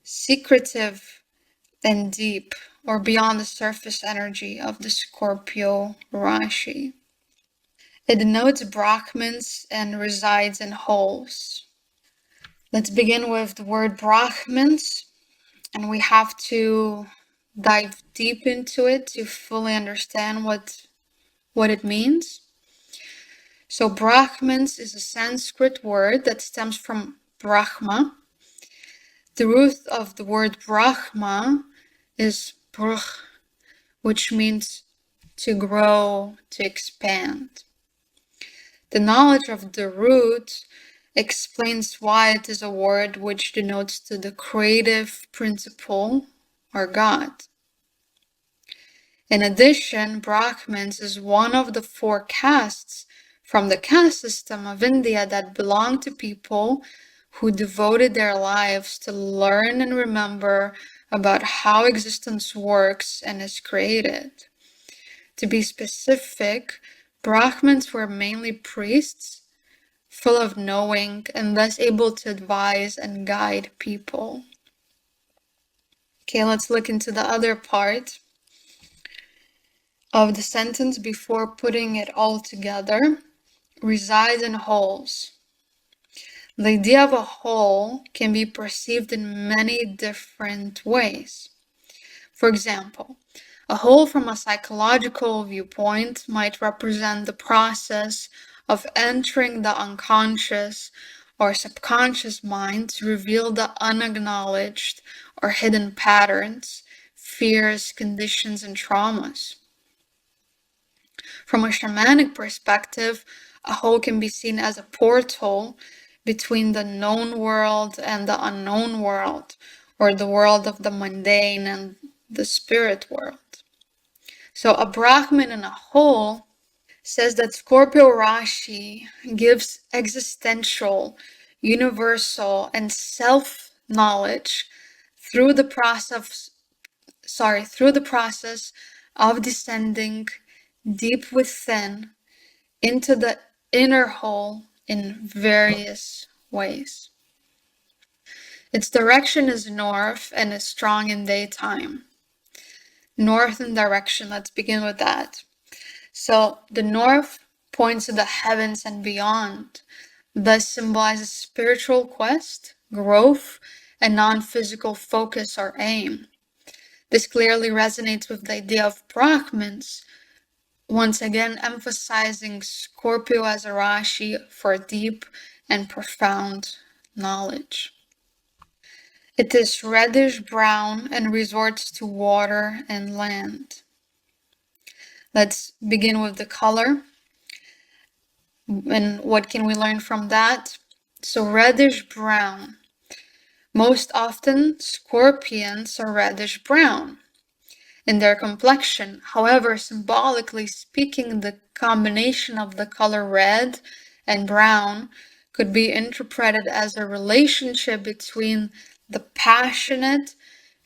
secretive, and deep, or beyond the surface energy of the Scorpio Rashi. It denotes Brahmins and resides in holes. Let's begin with the word Brahmins, and we have to dive deep into it to fully understand what it means. So Brahmins is a Sanskrit word that stems from Brahma. The root of the word Brahma is Bruch, which means to grow, to expand. The knowledge of the root explains why it is a word which denotes to the creative principle or God. In addition, Brahmins is one of the 4 castes from the caste system of India that belong to people who devoted their lives to learn and remember about how existence works and is created. To be specific, Brahmins were mainly priests, full of knowing and thus able to advise and guide people. Okay, let's look into the other part of the sentence before putting it all together. Resides in holes. The idea of a whole can be perceived in many different ways. For example, a whole from a psychological viewpoint might represent the process of entering the unconscious or subconscious mind to reveal the unacknowledged or hidden patterns, fears, conditions, and traumas. From a shamanic perspective, a whole can be seen as a portal between the known world and the unknown world, or the world of the mundane and the spirit world. So a Brahmin in a whole says that Scorpio Rashi gives existential, universal, and self-knowledge through the process of descending deep within into the inner whole in various ways. Its direction is north and is strong in daytime. North in direction, let's begin with that. So the north points to the heavens and beyond, thus symbolizes spiritual quest, growth, and non-physical focus or aim. This clearly resonates with the idea of Brahmins, once again emphasizing Scorpio as a Rashi for deep and profound knowledge. It is reddish-brown and resorts to water and land. Let's begin with the color. And what can we learn from that? So reddish-brown. Most often, scorpions are reddish-brown in their complexion. However, symbolically speaking, the combination of the color red and brown could be interpreted as a relationship between the passionate,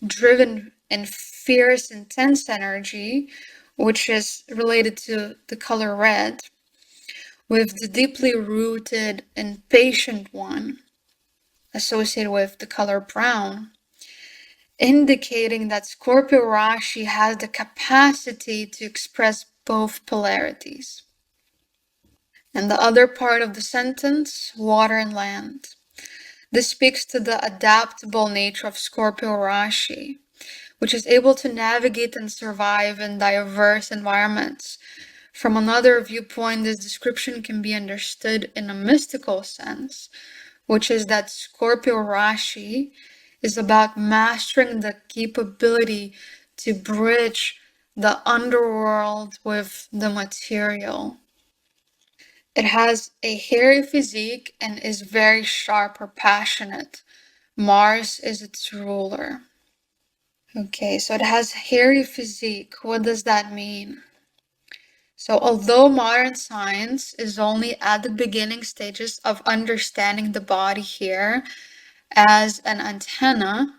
driven, and fierce, intense energy, which is related to the color red, with the deeply rooted and patient one associated with the color brown, indicating that Scorpio Rashi has the capacity to express both polarities. And the other part of the sentence, water and land. This speaks to the adaptable nature of Scorpio Rashi, which is able to navigate and survive in diverse environments. From another viewpoint, this description can be understood in a mystical sense, which is that Scorpio Rashi is about mastering the capability to bridge the underworld with the material. It has a hairy physique and is very sharp or passionate. Mars is its ruler. Okay, so it has hairy physique. What does that mean? So although modern science is only at the beginning stages of understanding the body here as an antenna,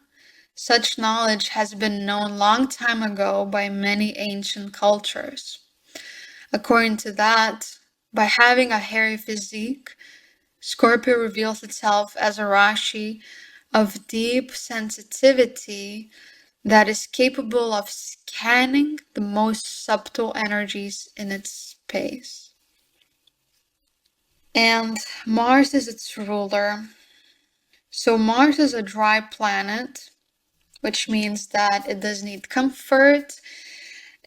such knowledge has been known long time ago by many ancient cultures. According to that, by having a hairy physique, Scorpio reveals itself as a Rashi of deep sensitivity that is capable of scanning the most subtle energies in its space. And Mars is its ruler. So Mars is a dry planet, which means that it does need comfort.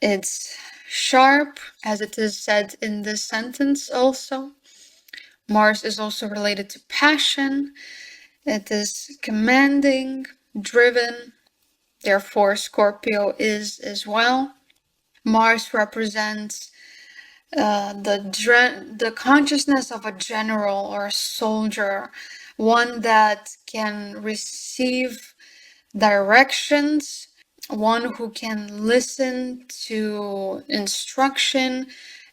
It's sharp, as it is said in this sentence also. Mars is also related to passion. It is commanding, driven. Therefore, Scorpio is as well. Mars represents the consciousness of a general or a soldier, one that can receive directions, one who can listen to instruction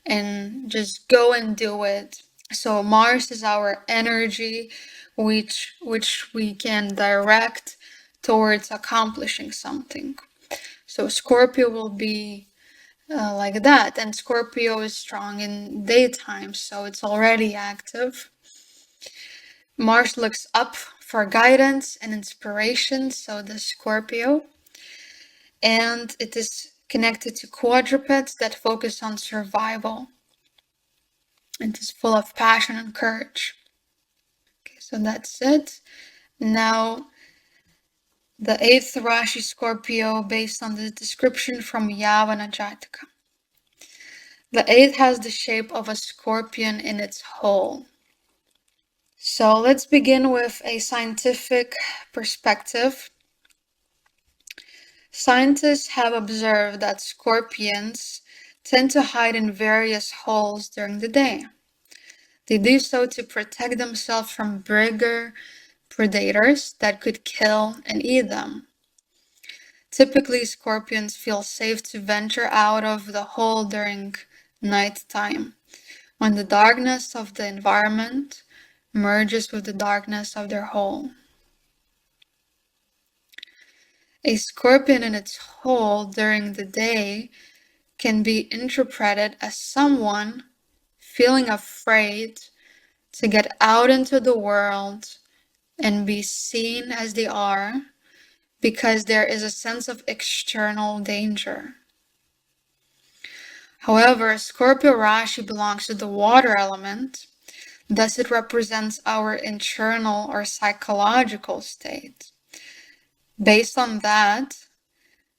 and just go and do it. So Mars is our energy, which we can direct towards accomplishing something. So Scorpio will be like that, and Scorpio is strong in daytime, so it's already active. Mars looks up for guidance and inspiration, so the Scorpio, and it is connected to quadrupeds that focus on survival. It is full of passion and courage. Okay, So that's it. Now, the 8th Rashi Scorpio, based on the description from Yavanajataka. The 8th has the shape of a scorpion in its whole. So let's begin with a scientific perspective. Scientists have observed that scorpions tend to hide in various holes during the day. They do so to protect themselves from bigger predators that could kill and eat them. Typically, scorpions feel safe to venture out of the hole during nighttime, when the darkness of the environment merges with the darkness of their hole. A scorpion in its hole during the day can be interpreted as someone feeling afraid to get out into the world and be seen as they are, because there is a sense of external danger. However, Scorpio Rashi belongs to the water element, thus it represents our internal or psychological state. Based on that,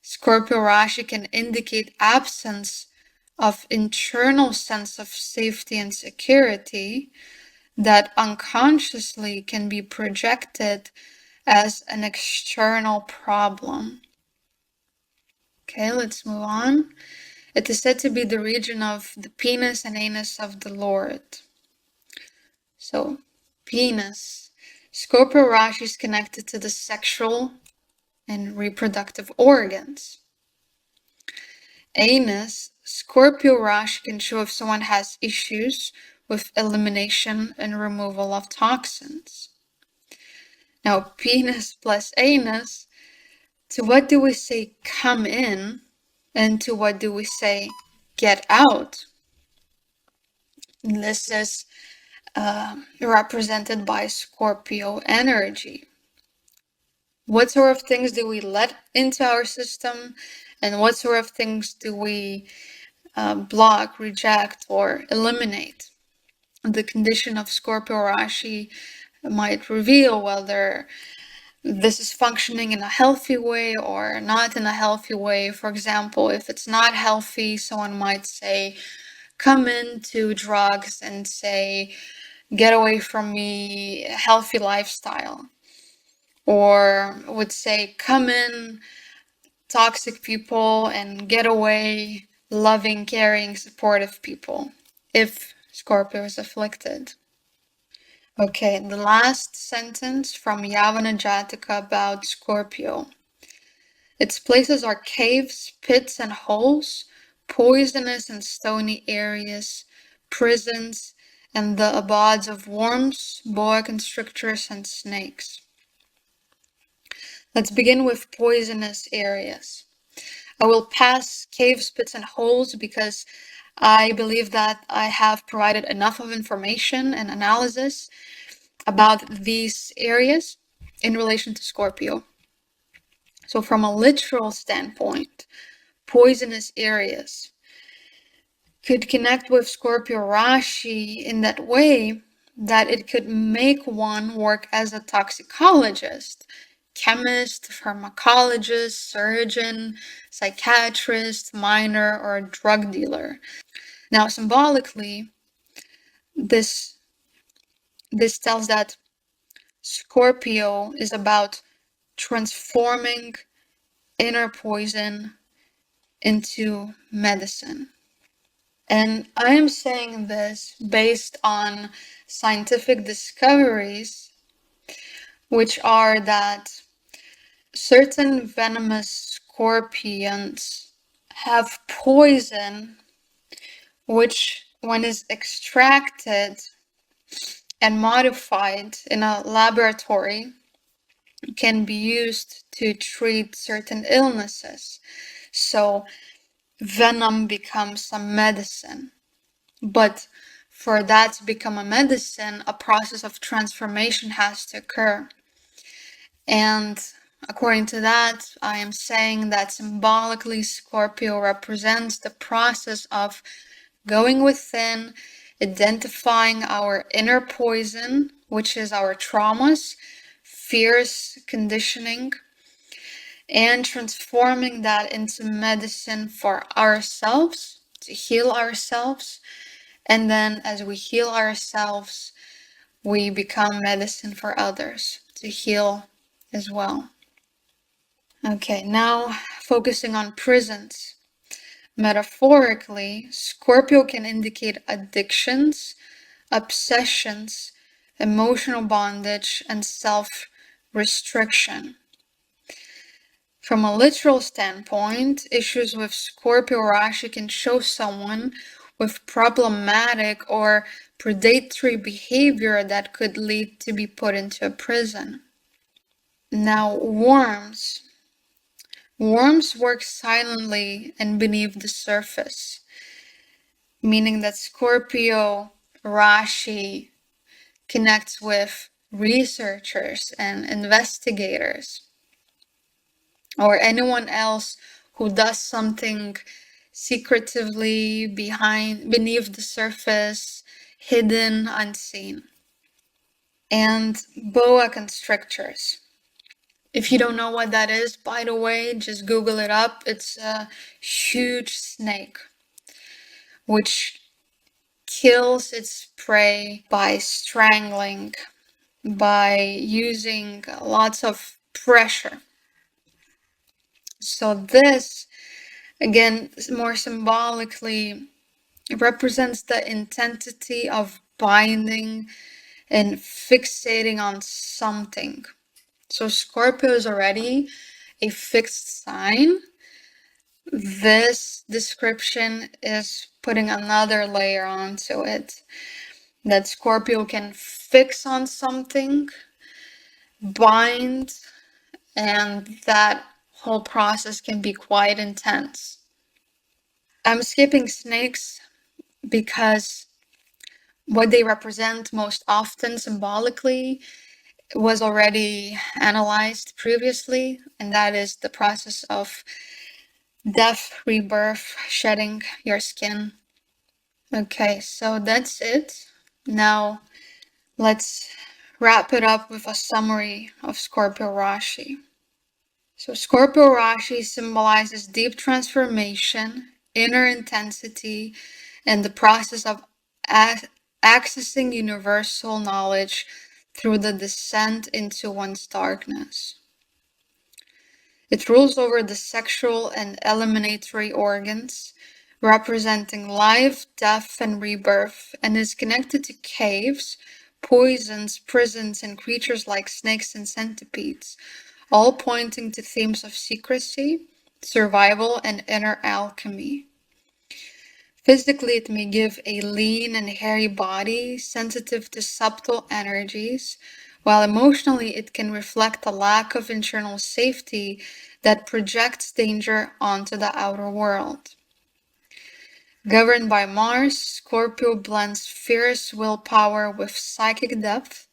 Scorpio Rashi can indicate absence of internal sense of safety and security that unconsciously can be projected as an external problem. Okay, let's move on. It is said to be the region of the penis and anus of the Lord. So, penis. Scorpio Rashi is connected to the sexual and reproductive organs. Anus. Scorpio Rashi can show if someone has issues with elimination and removal of toxins. Now, penis plus anus, to what do we say come in, and to what do we say get out? This is represented by Scorpio energy. What sort of things do we let into our system, and what sort of things do we block, reject, or eliminate? The condition of Scorpio Rashi might reveal whether this is functioning in a healthy way or not in a healthy way. For example, if it's not healthy, someone might say, come into drugs and say, get away from me, healthy lifestyle. Or would say, come in, toxic people, and get away, loving, caring, supportive people, if Scorpio is afflicted. Okay, the last sentence from Yavanajataka about Scorpio. Its places are caves, pits, and holes, poisonous and stony areas, prisons, and the abodes of worms, boa constrictors, and snakes. Let's begin with poisonous areas. I will pass caves, pits, and holes because I believe that I have provided enough of information and analysis about these areas in relation to Scorpio. So from a literal standpoint, poisonous areas could connect with Scorpio Rashi in that way that it could make one work as a toxicologist, chemist, pharmacologist, surgeon, psychiatrist, miner, or drug dealer. Now, symbolically, this tells that Scorpio is about transforming inner poison into medicine. And I am saying this based on scientific discoveries, which are that certain venomous scorpions have poison, which, when is extracted and modified in a laboratory, can be used to treat certain illnesses. So venom becomes a medicine. But for that to become a medicine, a process of transformation has to occur. And according to that, I am saying that symbolically Scorpio represents the process of going within, identifying our inner poison, which is our traumas, fears, conditioning, and transforming that into medicine for ourselves, to heal ourselves. And then as we heal ourselves, we become medicine for others to heal as well. Okay, now focusing on prisons. Metaphorically, Scorpio can indicate addictions, obsessions, emotional bondage, and self-restriction. From a literal standpoint, issues with Scorpio Rashi can show someone with problematic or predatory behavior that could lead to be put into a prison. Now, worms. Worms work silently and beneath the surface, meaning that Scorpio Rashi connects with researchers and investigators, or anyone else who does something secretively beneath the surface, hidden, unseen. And boa constrictors. If you don't know what that is, by the way, just Google it up. It's a huge snake which kills its prey by strangling, by using lots of pressure. So this, again, more symbolically, represents the intensity of binding and fixating on something. So Scorpio is already a fixed sign. This description is putting another layer onto it, that Scorpio can fix on something, bind, and that whole process can be quite intense. I'm skipping snakes because what they represent most often symbolically was already analyzed previously, and that is the process of death, rebirth, shedding your skin. Okay, so that's it. Now let's wrap it up with a summary of Scorpio Rashi. So Scorpio Rashi symbolizes deep transformation, inner intensity, and the process of accessing universal knowledge through the descent into one's darkness. It rules over the sexual and eliminatory organs, representing life, death, and rebirth, and is connected to caves, poisons, prisons, and creatures like snakes and centipedes, all pointing to themes of secrecy, survival, and inner alchemy. Physically, it may give a lean and hairy body, sensitive to subtle energies, while emotionally it can reflect a lack of internal safety that projects danger onto the outer world. Governed by Mars, Scorpio blends fierce willpower with psychic depth,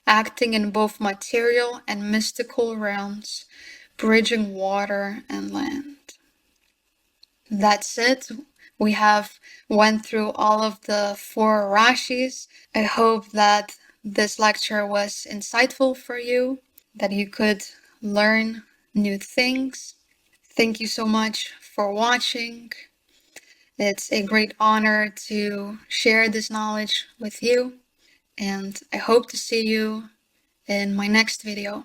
acting in both material and mystical realms, bridging water and land. That's it. We have went through all of the 4 Rashis. I hope that this lecture was insightful for you, that you could learn new things. Thank you so much for watching. It's a great honor to share this knowledge with you, and I hope to see you in my next video.